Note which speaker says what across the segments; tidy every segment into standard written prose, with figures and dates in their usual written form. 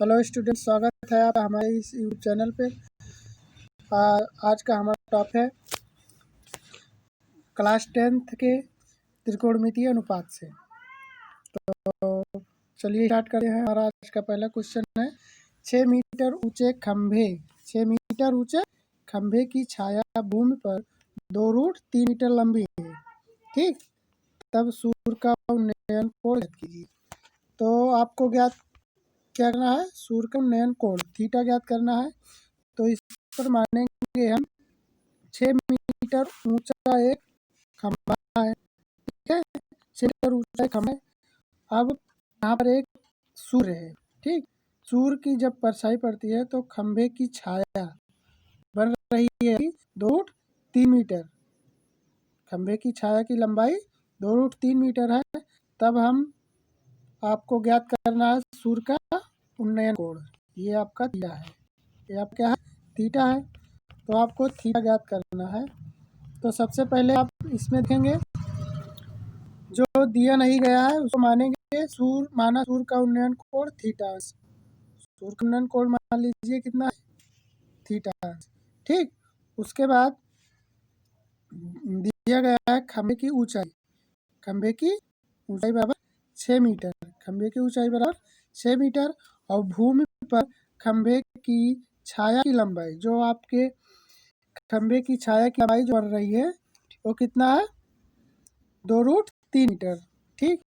Speaker 1: Hello student, स्वागत है आपका हमारे इस यूट्यूब चैनल पे। आज का हमारा टॉपिक है क्लास 10th के त्रिकोणमितीय अनुपात से। तो चलिए स्टार्ट करते हैं। हमारा आज का पहला क्वेश्चन है 6 मीटर ऊंचे खंभे की छाया भूमि पर 2√3 मीटर लंबी है। ठीक, तब सूर्य का उन्नयन कोण ज्ञात कीजिए। तो आपको क्या करना है? सूर्य का उन्नयन कोण थीटा ज्ञात करना है। तो इस पर मानेंगे हम 6 मीटर ऊंचा एक खंभा है। ठीक है, 6 मीटर ऊंचा एक खंभा है। अब यहाँ पर एक सूर्य है। ठीक, सूर्य की जब परछाई पड़ती है तो खंभे की छाया बन रही है 2√3 मीटर। खंभे की छाया की लंबाई 2√3 मीटर है। तब हम आपको ज्ञात करना है सूर्य का उन्नयन कोण। ये आपका थीटा है, ये आपका क्या है? थीटा है। तो आपको थीटा ज्ञात करना है। तो सबसे पहले आप इसमें देखेंगे जो दिया नहीं गया है उसको मानेंगे सूर्य का उन्नयन कोण थीटा। सूर्य का उन्नयन कोण मान लीजिए कितना है? थीटा। ठीक, उसके बाद दिया गया है खंभे की ऊंचाई बराबर 6 मीटर। खंभे की ऊंचाई बराबर 6 मीटर और भूमि पर खंभे की छाया की लंबाई, जो आपके खंभे की छाया की लंबाई जो बन रही है वो कितना है? 2√3 मीटर। ठीक,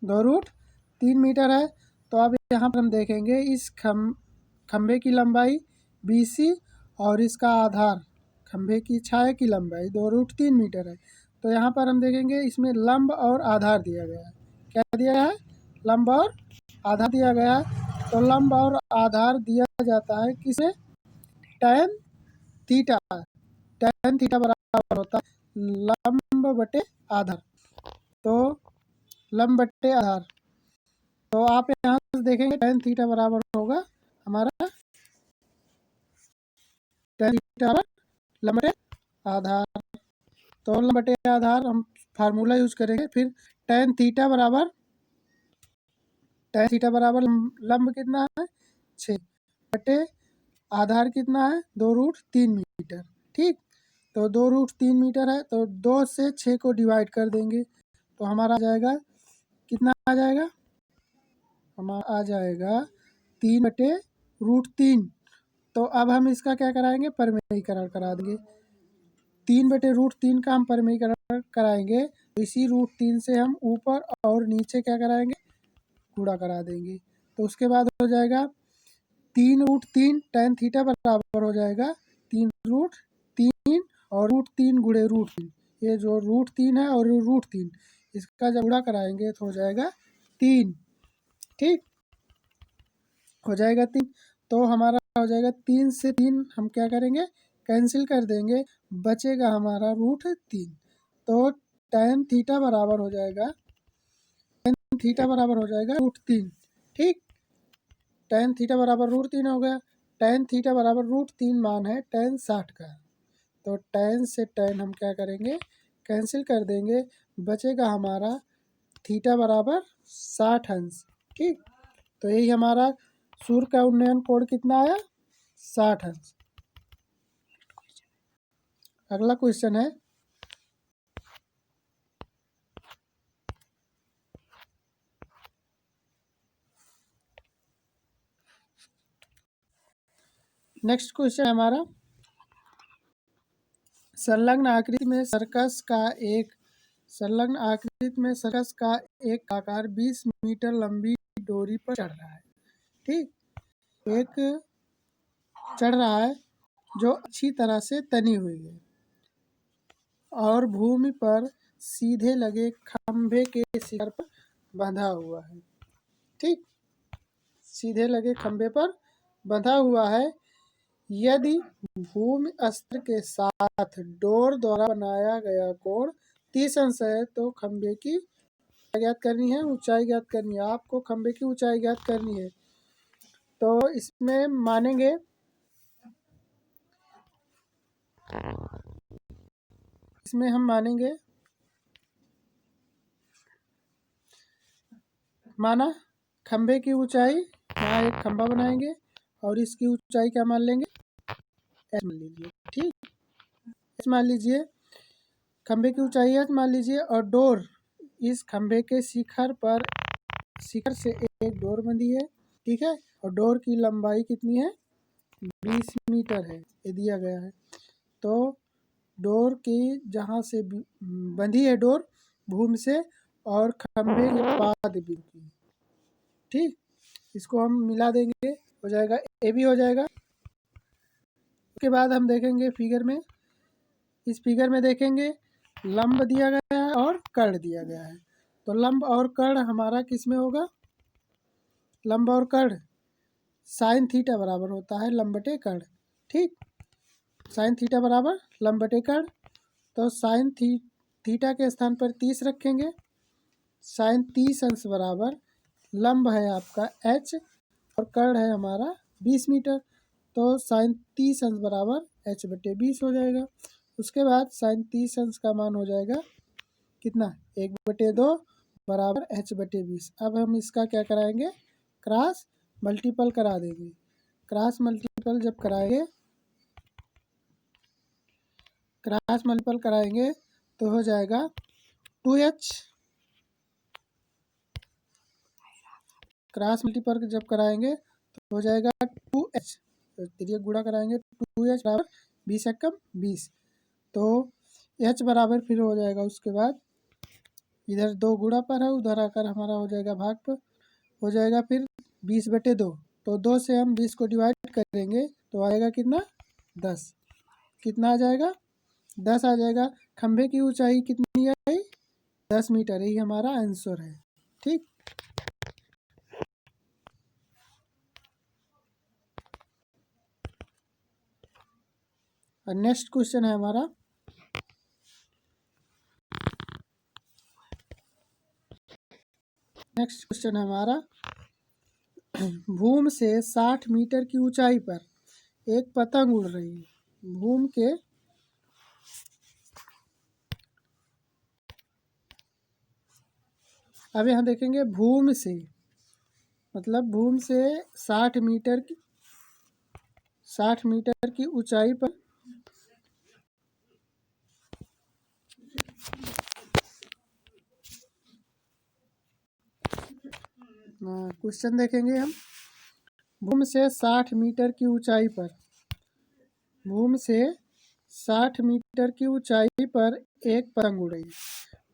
Speaker 1: 2√3 मीटर है। तो अब यहाँ पर हम देखेंगे इस खंभे की लंबाई BC और इसका आधार खंभे की छाया की लंबाई 2√3 मीटर है। तो यहाँ पर हम देखेंगे इसमें लंब और आधार दिया गया है। क्या दिया गया है? लंब और आधार दिया गया है। तो लंब और आधार दिया जाता है किसे? tan theta. tan थीटा बराबर होता है लंब बटे आधार। तो लंब बटे आधार, तो आप यहाँ से देखेंगे tan थीटा बराबर होगा हमारा tan थीटा बराबर लंब बटे आधार। तो लंब बटे आधार हम फार्मूला यूज करेंगे। फिर tan थीटा बराबर लंब कितना है? 6 बटे आधार कितना है? 2√3 मीटर। ठीक, तो 2√3 मीटर है तो 2 से 6 को डिवाइड कर देंगे तो हमारा आ जाएगा कितना आ जाएगा? हमारा आ जाएगा 3/√3। तो अब हम इसका क्या कराएंगे? परिमेयीकरण करा देंगे। 3/√3 का हम परिमेयीकरण कराएंगे तो इसी √3 से हम ऊपर और नीचे क्या कराएंगे? गुणा करा देंगे। तो उसके बाद हो जाएगा 3√3 tan थीटा बराबर हो जाएगा 3√3 और √3 गुणे √3। ये जो √3 है और √3 इसका जब गुणा कराएंगे तो हो जाएगा 3। ठीक, हो जाएगा 3। तो हमारा हो जाएगा 3 से 3 हम क्या करेंगे? कैंसिल कर देंगे, बचेगा हमारा √3। तो tan थीटा बराबर हो जाएगा √3। ठीक, tan थीटा बराबर √3 हो गया। tan थीटा बराबर √3 मान है tan 60 का। तो tan से tan हम क्या करेंगे? कैंसिल कर देंगे, बचेगा हमारा थीटा बराबर 60 अंश। ठीक, तो यही हमारा सूर्य का उन्नयन कोण कितना आया? 60 अंश। अगला क्वेश्चन है नेक्स्ट क्वेश्चन है हमारा संलग्न आकृति में सर्कस का एक आकार 20 मीटर लंबी डोरी पर चढ़ रहा है। ठीक, एक चढ़ रहा है जो अच्छी तरह से तनी हुई है और भूमि पर सीधे लगे खंभे के शिखर पर बंधा हुआ है। ठीक, सीधे लगे खंभे पर बंधा हुआ है। यदि भूमि स्तर के साथ डोर द्वारा बनाया गया कोण 30 अंश है तो खंभे की ज्ञात करनी है, ऊंचाई ज्ञात करनी है। आपको खंभे की ऊंचाई ज्ञात करनी है। तो इसमें हम मानेंगे माना खंभे की ऊंचाई यहाँ एक खंभा बनाएंगे और इसकी ऊंचाई क्या मान लेंगे, एच मान लीजिए। ठीक, एच मान लीजिए, खंभे की ऊंचाई एच मान लीजिए, और डोर इस खंभे के शिखर से एक डोर बंधी है। ठीक है, और डोर की लंबाई कितनी है, 20 मीटर है, ये दिया गया है। तो डोर की जहाँ से बंधी है डोर भूमि से और खंभे के पाद बिंदु। ठीक, इसको हम मिला देंगे, हो जाएगा, ए भी हो जाएगा। उसके बाद हम देखेंगे फिगर में, इस फिगर में देखेंगे लंब दिया गया है और कर्ण दिया गया है। तो लंब और कर्ण हमारा किस में होगा, लंब और कर्ण साइन थीटा बराबर होता है लंब बटे कर्ण। ठीक, साइन थीटा बराबर लंब बटे कर्ण। तो साइन थीटा के स्थान पर 30 रखेंगे, साइन 30 अंश बराबर लंब है आपका h और कर्ण है हमारा 20 मीटर। तो साइन 30 अंश बराबर h बटे 20 हो जाएगा। उसके बाद साइन 30 अंश का मान हो जाएगा कितना, 1/2 बराबर h बटे 20। अब हम इसका क्या कराएंगे, क्रॉस मल्टीपल करा देंगे। क्रॉस मल्टीपल जब कराएंगे तो हो जाएगा 2h, क्रॉस मल्टीपल जब कराएंगे तो हो जाएगा 2h, तो गुणा कराएंगे 2h बराबर 20 एकम 20। तो h बराबर फिर हो जाएगा, उसके बाद इधर 2 गुणा पर है, उधर आकर हमारा हो जाएगा भाग पर, हो जाएगा फिर 20/2। तो 2 से हम 20 को डिवाइड करेंगे तो आएगा कितना, 10। कितना आ जाएगा, 10 आ जाएगा। खंभे की ऊंचाई कितनी आई, 10 मीटर, यही हमारा आंसर है। ठीक, और नेक्स्ट क्वेश्चन है हमारा, भूमि से 60 मीटर की ऊंचाई पर एक पतंग उड़ रही है। भूमि के अब यहाँ देखेंगे भूमि से, मतलब भूमि से 60 मीटर की ऊंचाई पर क्वेश्चन देखेंगे हम, भूमि से 60 मीटर की ऊंचाई पर, भूमि से 60 मीटर की ऊंचाई पर एक पतंग उड़ रही है।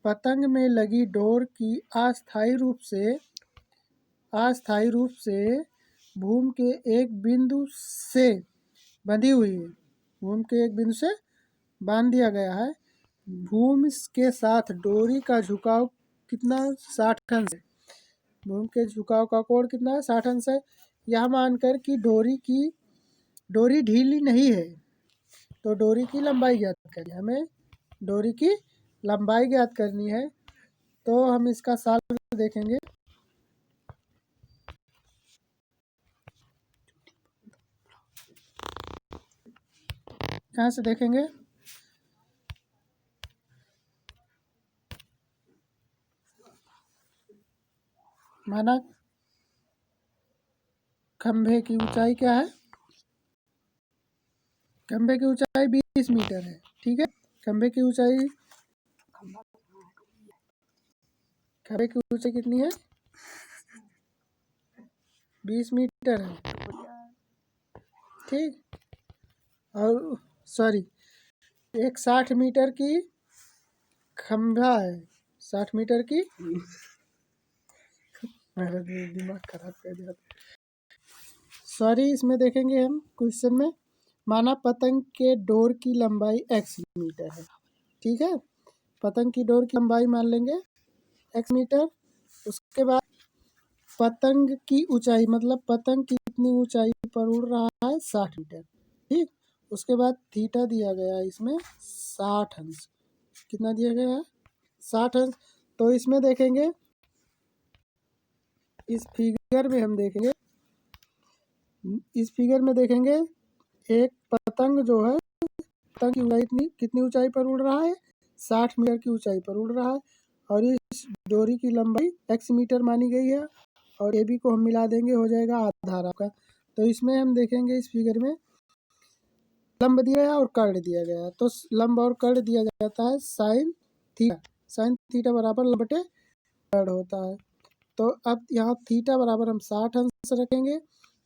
Speaker 1: पतंग में लगी डोर की अस्थायी रूप से भूमि के एक बिंदु से बंधी हुई है, भूमि के एक बिंदु से बांध दिया गया है। भूमि के साथ डोरी का झुकाव कितना, 60 अंश है। भूमि के झुकाव का कोण कितना है, 60 अंश है। यह मानकर कि डोरी ढीली नहीं है, तो डोरी की लंबाई ज्ञात करनी है, हमें डोरी की लंबाई ज्ञात करनी है। तो हम इसका सॉल्व देखेंगे। यहाँ से देखेंगे, माना खंभे की ऊंचाई क्या है, खंभे की ऊंचाई 20 मीटर है। ठीक है, खंभे की ऊंचाई कितनी है, 20 मीटर है। ठीक, और सॉरी, एक 60 मीटर की खंभा है, 60 मीटर की मेरा दिमाग खराब कर दिया। सॉरी, इसमें देखेंगे हम क्वेश्चन में, माना पतंग के डोर की लंबाई x मीटर है। ठीक है, पतंग की डोर की लंबाई मान लेंगे x मीटर। उसके बाद पतंग की ऊंचाई, मतलब पतंग कितनी ऊंचाई पर उड़ रहा है, 60 मीटर। ठीक, उसके बाद थीटा दिया गया है इसमें 60 अंश। कितना दिया गया है, 60 अंश। तो इसमें देखेंगे, इस फिगर में हम देखेंगे, इस फिगर में देखेंगे एक पतंग जो है, पतंग की ऊंचाई कितनी ऊंचाई पर उड़ रहा है, 60 मीटर की ऊंचाई पर उड़ रहा है, और इस डोरी की लंबाई x मीटर मानी गई है, और ए बी को हम मिला देंगे, हो जाएगा आधार आपका। तो इसमें हम देखेंगे इस फिगर में लंब दिया है और कर्ण दिया गया है। तो लंब और कर्ण दिया जाता है साइन थीटा। साइन थीटा बराबर लंब बटे कर्ण होता है। तो अब यहाँ थीटा बराबर हम 60 अंश रखेंगे।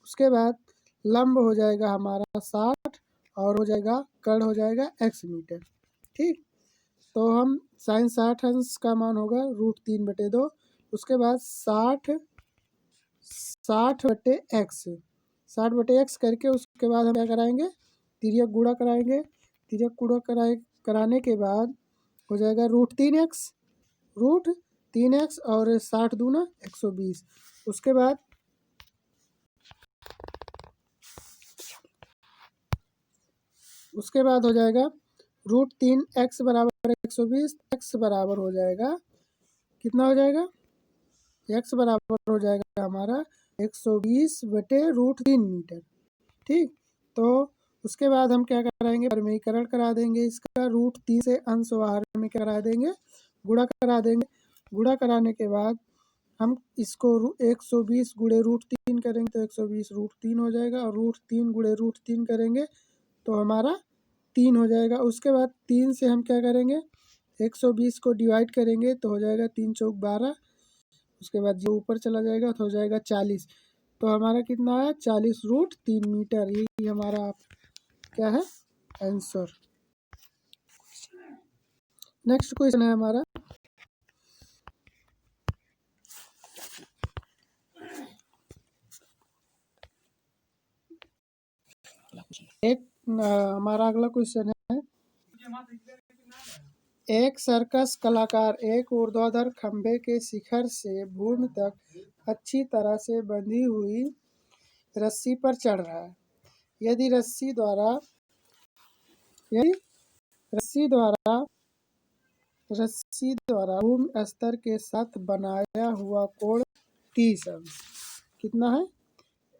Speaker 1: उसके बाद लंब हो जाएगा हमारा 60 और हो जाएगा कर्ण हो जाएगा x मीटर। ठीक, तो हम साइन 60 अंश का मान होगा √3/2। उसके बाद 60/x 60/x करके उसके बाद हम क्या कराएंगे, तिर्यक गुणा कराएंगे। तिर्यक गुणा कराने के बाद हो जाएगा √3x और 60 दूना 120। उसके बाद हो जाएगा √3x बराबर 120। x बराबर हो जाएगा कितना हो जाएगा, x बराबर हो जाएगा हमारा 120/√3 मीटर। ठीक, तो उसके बाद हम क्या कराएंगे, परिमेयीकरण करा देंगे इसका। √3 से अंश बाहर में करा देंगे, गुणा करा देंगे। गुणा कराने के बाद हम इसको 120 गुणे √3 करेंगे तो 120√3 हो जाएगा, और √3 गुणे √3 करेंगे तो हमारा 3 हो जाएगा। उसके बाद 3 से हम क्या करेंगे, 120 को डिवाइड करेंगे तो हो जाएगा 3 चौक 12। उसके बाद जो ऊपर चला जाएगा तो हो जाएगा 40। तो हमारा कितना है, 40√3 मीटर। यही हमारा क्या है आंसर। नेक्स्ट क्वेश्चन है हमारा, हमारा अगला क्वेश्चन है, एक सर्कस कलाकार एक ऊर्ध्वाधर खंभे के शिखर से भूमि तक अच्छी तरह से बंधी हुई रस्सी पर चढ़ रहा है। यदि रस्सी द्वारा भूमि स्तर के साथ बनाया हुआ कोण 30 अंश कितना है,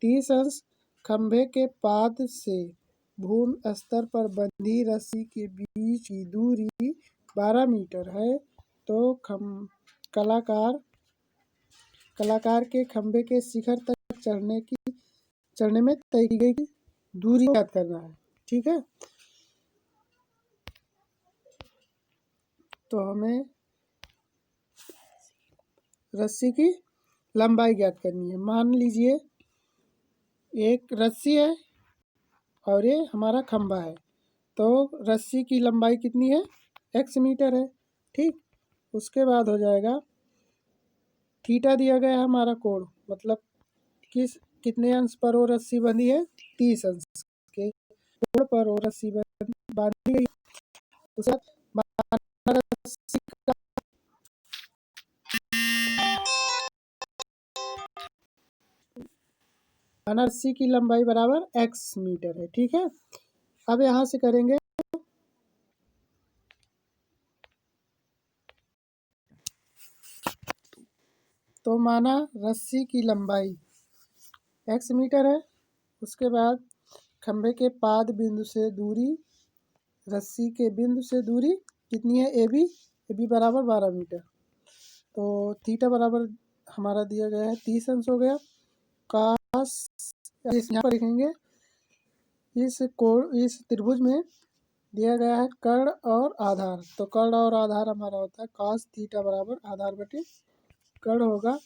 Speaker 1: 30 अंश खंभे के पाद से भूमि स्तर पर बंधी रस्सी के बीच की दूरी 12 मीटर है, तो कलाकार के खंभे के शिखर तक चढ़ने में तय की गई दूरी याद करना है। ठीक है, तो हमें रस्सी की लंबाई ज्ञात करनी है। मान लीजिए एक रस्सी है और ये हमारा खंभा है, तो रस्सी की लंबाई कितनी है, x मीटर है। ठीक, उसके बाद हो जाएगा थीटा दिया गया है हमारा कोण, मतलब कितने अंश पर वो रस्सी बंधी है, 30 अंश के कोण पर वो रस्सी बांधी गई। रस्सी की लंबाई बराबर x मीटर है। ठीक है, अब यहाँ से करेंगे, तो माना रस्सी की लंबाई x मीटर है। उसके बाद खंभे के पाद बिंदु से दूरी, रस्सी के बिंदु से दूरी कितनी है, ए बी बराबर 12 मीटर। तो थीटा बराबर हमारा दिया गया है 30 अंश हो गया। कास यहाँ पर लिखेंगे, इस त्रिभुज में दिया गया है कर्ण और आधार। तो कर्ण और आधार हमारा होता है कास थीटा बराबर आधार बटे कर्ण होगा।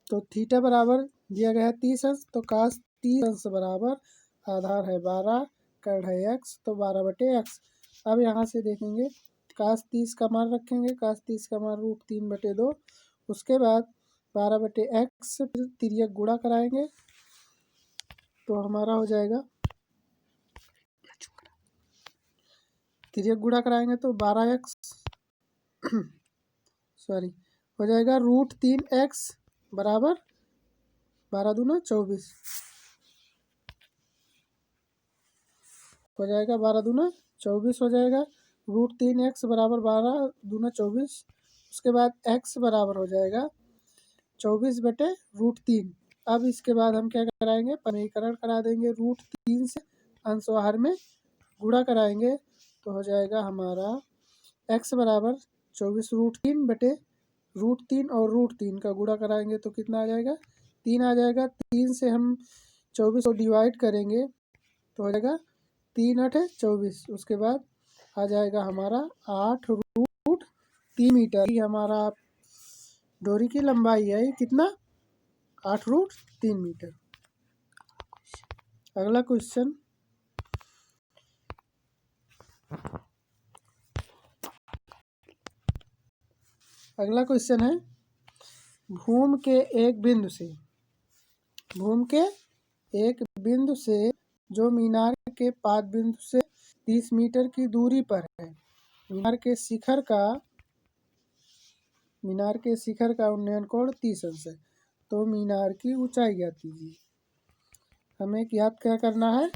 Speaker 1: तो थीटा बराबर दिया गया है 30 अंश, तो कास 30 अंश बराबर आधार है 12, कर्ण है x, तो 12/x। अब यहाँ से देखेंगे कास 30 का मान रखेंगे, कास 30 का मान √3/2। उसके बाद 12/x, फिर तिर्यक गुणा कराएंगे तो हमारा हो जाएगा, तिर्यक गुणा कराएंगे तो 12x हो जाएगा √3x बराबर 12 दूना 24 हो जाएगा, 12 दूना 24 हो जाएगा। √3x बराबर 12 दूना 24। उसके बाद x बराबर हो जाएगा 24/√3। अब इसके बाद हम क्या कराएंगे, परिमेयीकरण करा देंगे। √3 से अंश बाहर में गुणा कराएंगे तो हो जाएगा हमारा x बराबर 24√3/√3 √3 और √3 का गुणा कराएंगे तो कितना आ जाएगा? 3 आ जाएगा। 3 से हम 24 को डिवाइड करेंगे तो हो जाएगा 3 8 24। उसके बाद आ जाएगा हमारा 8√3 मीटर। ये हमारा डोरी की लंबाई है। कितना? 8√3 मीटर। अगला क्वेश्चन, है भूमि के एक बिंदु से जो मीनार के पाद बिंदु से 30 मीटर की दूरी पर है, मीनार के शिखर का उन्नयन कोण 30 अंश है, तो मीनार की ऊंचाई ज्ञात कीजिए। हमें ज्ञात क्या करना है?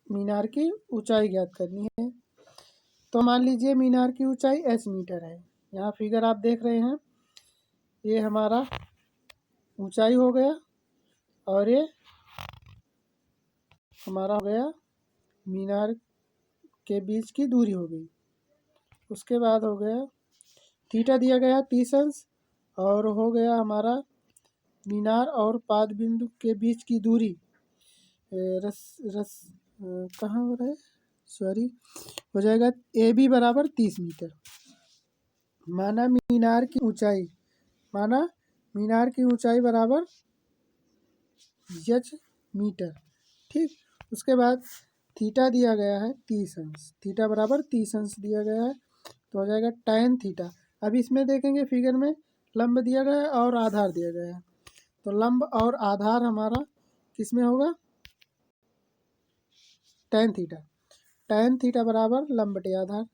Speaker 1: मीनार की ऊंचाई ज्ञात करनी है। तो मान लीजिए मीनार की ऊंचाई h मीटर है। यहाँ फिगर आप देख रहे हैं, ये हमारा ऊंचाई हो गया और ये हमारा हो गया मीनार के बीच की दूरी हो गई। उसके बाद हो गया थीटा दिया गया 30 अंश और हो गया हमारा मीनार और पाद बिंदु के बीच की दूरी कहाँ हो रहा है, सॉरी, हो जाएगा AB बराबर 30 मीटर। माना मीनार की ऊंचाई बराबर h मीटर। ठीक, उसके बाद थीटा दिया गया है 30 अंश, थीटा बराबर 30 अंश दिया गया है तो हो जाएगा tan थीटा। अब इसमें देखेंगे फिगर में लंब दिया गया है और आधार दिया गया है, तो लंब और आधार हमारा किस में होगा? tan थीटा बराबर लंब बटे आधार।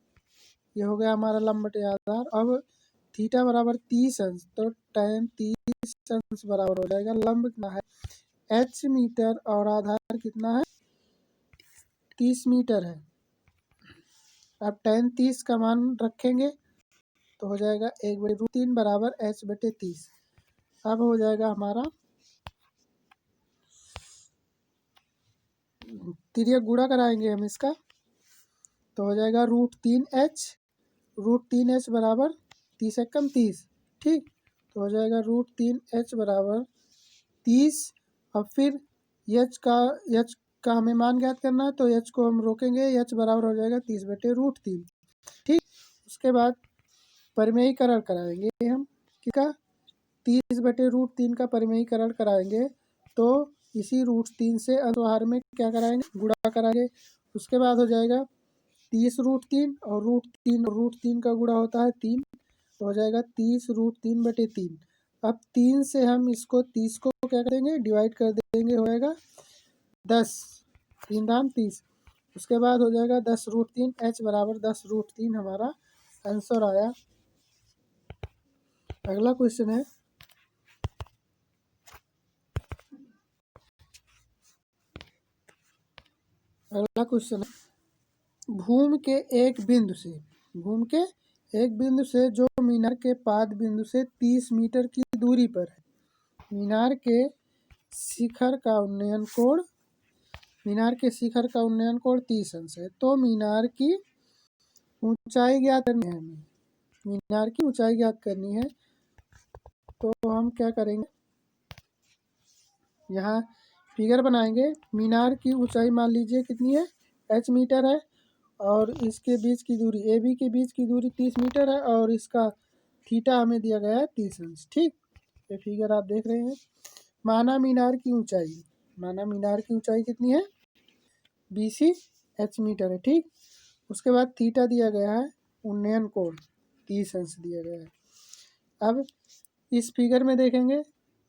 Speaker 1: ये हो गया हमारा लंब बटे आधार। अब थीटा बराबर 30 अंश, तो tan 30 अंश बराबर हो जाएगा लंब कितना है h मीटर और आधार कितना है 30 मीटर है। अब tan 30 का मान रखेंगे तो हो जाएगा 1/√3 बराबर h बटे 30। अब हो जाएगा हमारा तिर्यक गुणा कराएंगे हम इसका तो हो जाएगा √3h बराबर 30 एकम 30। ठीक, तो हो जाएगा √3h बराबर 30। अब फिर h का हमें मान ज्ञात करना है तो h को हम रोकेंगे, h बराबर हो जाएगा 30/√3। ठीक, उसके बाद परिमेयीकरण कराएंगे हम किसका? 30/√3 का परिमेयीकरण कराएंगे तो इसी √3 से अनुहार में क्या कराएंगे? गुणा कराएंगे। उसके बाद हो जाएगा 30√3 और √3 का गुणा होता है 3, तो हो जाएगा 30√3/3। अब 3 से हम इसको 30 को क्या करेंगे? डिवाइड कर देंगे, हो जाएगा 10, 3 दाम 30। उसके बाद हो जाएगा 10√3, h बराबर 10√3 हमारा आंसर आया। अगला क्वेश्चन है भूमि के एक बिंदु से जो मीनार के पाद बिंदु से 30 मीटर की दूरी पर है, मीनार के शिखर का उन्नयन कोण 30 अंश है, तो मीनार की ऊंचाई ज्ञात करनी है। तो हम क्या करेंगे, यहाँ फिगर बनाएंगे। मीनार की ऊंचाई मान लीजिए कितनी है? h मीटर है और इसके बीच की दूरी AB के बीच की दूरी 30 मीटर है और इसका थीटा हमें दिया गया है 30 अंश। ठीक, ये फिगर आप देख रहे हैं। माना मीनार की ऊंचाई कितनी है? BC h मीटर है। ठीक, उसके बाद थीटा दिया गया है, उन्नयन कोण 30 अंश दिया गया है। अब इस फिगर में देखेंगे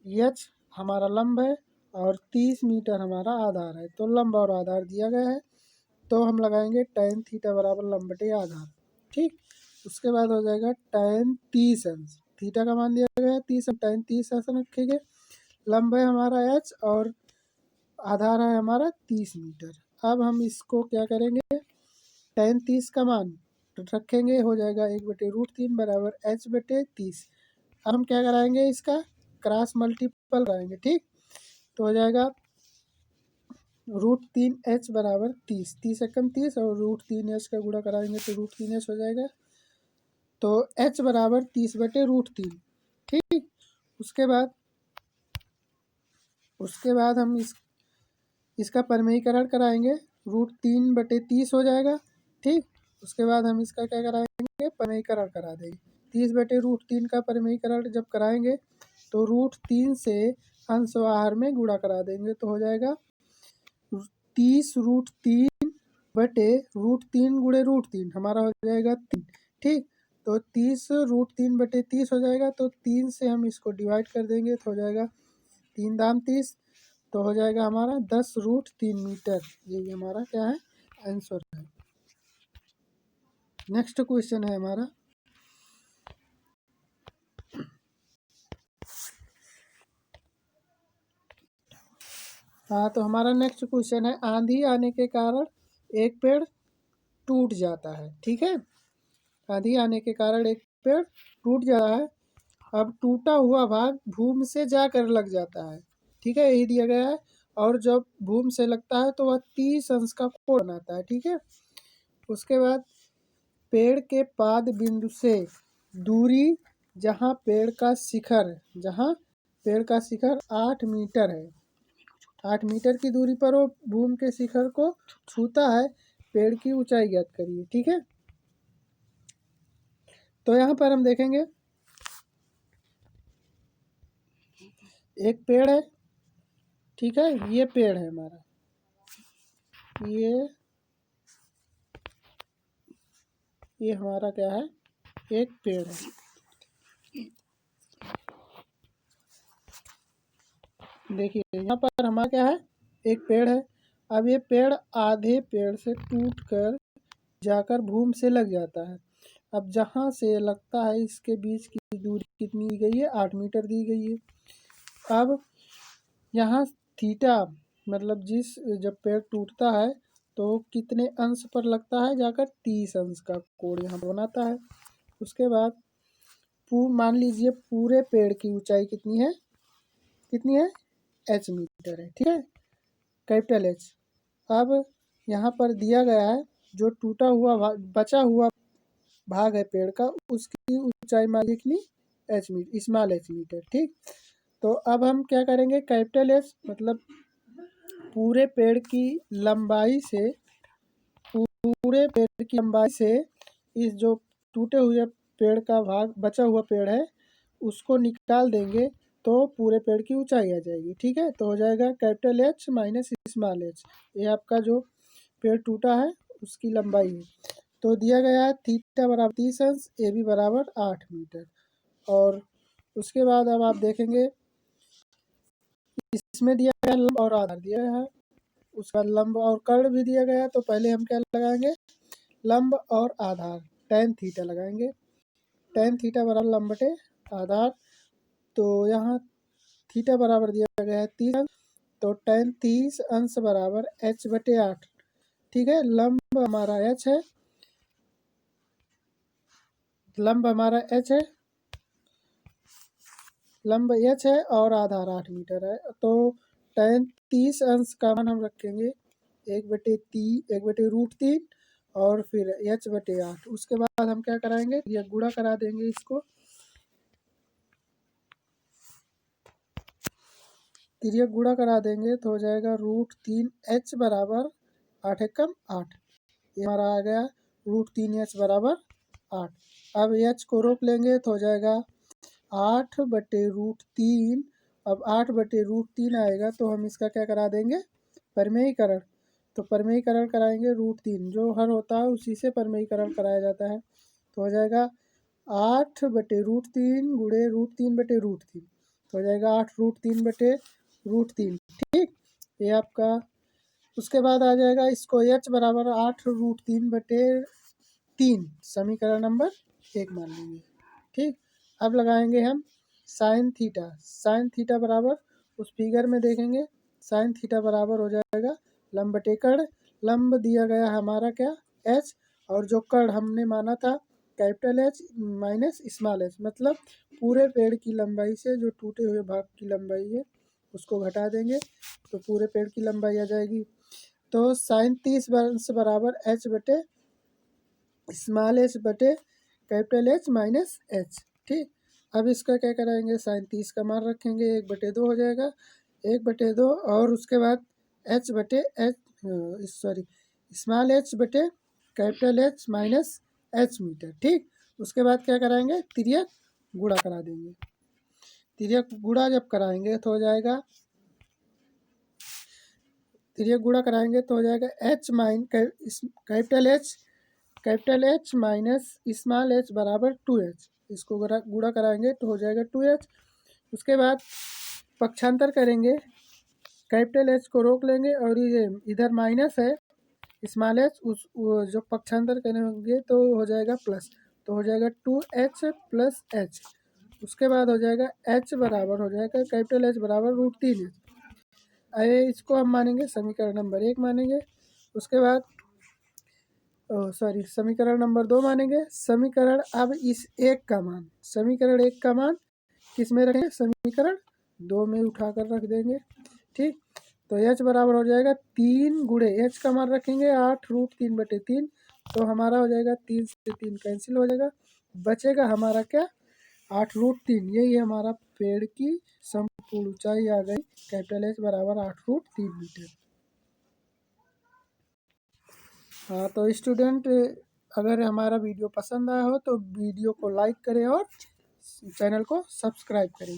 Speaker 1: h हमारा लंब है और 30 मीटर हमारा आधार है, तो लंब और आधार दिया गया है तो हम लगाएंगे tan थीटा बराबर लंब बटे आधार। ठीक, उसके बाद हो जाएगा tan 30 अंश, थीटा का मान दिया गया है 30, tan 30 ऐसा रखेंगे। लंब है हमारा h और आधार है हमारा 30 मीटर। अब हम इसको क्या करेंगे, tan 30 का मान रखेंगे, हो जाएगा 1/√3 बराबर h बटे 30। अब हम क्या कराएंगे, इसका क्रॉस मल्टीपल कराएंगे। ठीक, तो हो जाएगा √3h बराबर 30, 30 एकम 30 और √3h का गुणा कराएंगे तो √3h हो जाएगा। तो h बराबर 30/√3। ठीक, उसके बाद हम इसका परिमेयीकरण कराएंगे, √3/30 हो जाएगा। ठीक, उसके बाद हम इसका क्या कराएंगे, परिमेयीकरण करा देंगे। 30/√3 का परिमेयीकरण जब कराएंगे तो √3 से अंश व आहार में गुणा करा देंगे, तो हो जाएगा 30√3/√3 गुणे √3 हमारा हो जाएगा 3। ठीक, तो 30√3/30 हो जाएगा, तो 3 से हम इसको डिवाइड कर देंगे तो हो जाएगा 3 दाम 30, तो हो जाएगा हमारा 10√3 मीटर। यही हमारा क्या है, आंसर है। नेक्स्ट क्वेश्चन है हमारा, हाँ, तो हमारा नेक्स्ट क्वेश्चन है, आंधी आने के कारण एक पेड़ टूट जाता है। ठीक है, आंधी आने के कारण एक पेड़ टूट जाता है। अब टूटा हुआ भाग भूमि से जाकर लग जाता है। ठीक है, यही दिया गया है। और जब भूमि से लगता है तो वह 30 अंश का कोण बनाता है। ठीक है, उसके बाद पेड़ के पाद बिंदु से दूरी जहाँ पेड़ का शिखर 8 मीटर है, 8 मीटर की दूरी पर वो भूमि के शिखर को छूता है, पेड़ की ऊंचाई ज्ञात करिए। ठीक है, तो यहाँ पर हम देखेंगे एक पेड़ है। ठीक है, ये पेड़ है हमारा, ये हमारा क्या है, एक पेड़ है। देखिए यहाँ पर हमारा क्या है, एक पेड़ है। अब ये पेड़ आधे पेड़ से टूटकर जाकर भूमि से लग जाता है। अब जहाँ से लगता है इसके बीच की दूरी कितनी दी गई है, 8 मीटर दी गई है। अब यहाँ थीटा मतलब जब पेड़ टूटता है तो कितने अंश पर लगता है, जाकर 30 अंश का कोण यहाँ बनाता है। उसके बाद मान लीजिए पूरे पेड़ की ऊंचाई कितनी है h मीटर है। ठीक है, कैपिटल H। अब यहाँ पर दिया गया है जो टूटा हुआ बचा हुआ भाग है पेड़ का, उसकी ऊंचाई मान कितनी, स्मॉल h मीटर। ठीक, तो अब हम क्या करेंगे, कैपिटल H मतलब पूरे पेड़ की लंबाई से इस जो टूटे हुए पेड़ का भाग बचा हुआ पेड़ है उसको निकाल देंगे तो पूरे पेड़ की ऊंचाई आ जाएगी। ठीक है, तो हो जाएगा capital H minus small h, ये आपका जो पेड़ टूटा है उसकी लंबाई है। तो दिया गया है थीटा बराबर 30 अंश, ए बी बराबर 8 मीटर। और उसके बाद अब आप देखेंगे इसमें दिया गया लंब और आधार दिया है, उसका लंब और कर्ण भी दिया गया है। तो पहले हम क्या लगाएंगे, लंब और आधार, tan थीटा लगाएंगे। tan थीटा बराबर लंब बटे आधार, तो यहाँ थीटा बराबर दिया गया है 30 अंश, तो tan 30 अंश बराबर h/8। ठीक है, लंब हमारा h है, लंब h है और आधार 8 मीटर है। तो tan 30 अंश का मान हम रखेंगे 1/√3 और फिर h/8। उसके बाद हम क्या कराएंगे, ये गुणा करा देंगे इसको, तिर्यक गुणा करा देंगे तो हो जाएगा √3h बराबर 8 एकम 8, ये हमारा आ गया √3h बराबर 8। अब h को रोक लेंगे तो हो जाएगा 8/√3। अब 8/√3 आएगा तो हम इसका क्या करा देंगे, परिमेयीकरण। तो परिमेयीकरण कराएंगे, √3 जो हर होता है उसी से परिमेयीकरण कराया जाता है। तो हो जाएगा 8/√3 गुणे √3/√3, तो हो जाएगा 8√3/√3। ठीक, ये आपका। उसके बाद आ जाएगा इसको h बराबर 8√3/3, समीकरण नंबर 1 मान लेंगे। ठीक, अब लगाएंगे हम साइन थीटा बराबर, उस फिगर में देखेंगे साइन थीटा बराबर हो जाएगा लंब बटे कर्ण। लंब दिया गया हमारा क्या, h, और जो कर्ण हमने माना था capital H minus small h, मतलब पूरे पेड़ की लंबाई से जो टूटे हुए भाग की लंबाई है उसको घटा देंगे तो पूरे पेड़ की लंबाई आ जाएगी। तो साइन 30 अंश बराबर h बटे स्मॉल h बटे कैपिटल एच माइनस एच। ठीक, अब इसका क्या कराएंगे, साइन 30 का मान रखेंगे, 1/2 हो जाएगा, 1/2 और उसके बाद एच बटे एच, सॉरी स्मॉल एच बटे capital H minus H meter. ठीक, उसके बाद क्या कराएंगे, तिर्यक गुणा करा देंगे। तिर्यक गुणा जब कराएंगे तो हो जाएगा, तिर्यक गुणा कराएंगे तो हो जाएगा H mine capital H minus small H बराबर 2h। इसको गुणा कराएंगे तो हो जाएगा 2h। उसके बाद पक्षांतर करेंगे, कैपिटल एच को रोक लेंगे और ये इधर माइनस है स्मॉल एच, उस जो पक्षांतर करेंगे तो हो जाएगा प्लस, तो हो जाएगा 2h प्लस h। उसके बाद हो जाएगा h बराबर हो जाएगा कैपिटल H बराबर √3h। आइए इसको हम मानेंगे समीकरण नंबर 1 मानेंगे। उसके बाद समीकरण नंबर 2 मानेंगे। समीकरण अब इस एक का मान, समीकरण 1 का मान किस में रखेंगे, समीकरण 2 में उठाकर रख देंगे। ठीक, तो h बराबर हो जाएगा 3 गुणे h का मान रखेंगे 8√3/3, तो हमारा हो जाएगा 3 से 3 कैंसिल हो जाएगा, बचेगा हमारा क्या, 8√3। यही हमारा पेड़ की संपूर्ण ऊंचाई आ गई, कैपिटल H बराबर 8√3 मीटर। हाँ तो स्टूडेंट, अगर हमारा वीडियो पसंद आया हो तो वीडियो को लाइक करें और चैनल को सब्सक्राइब करें।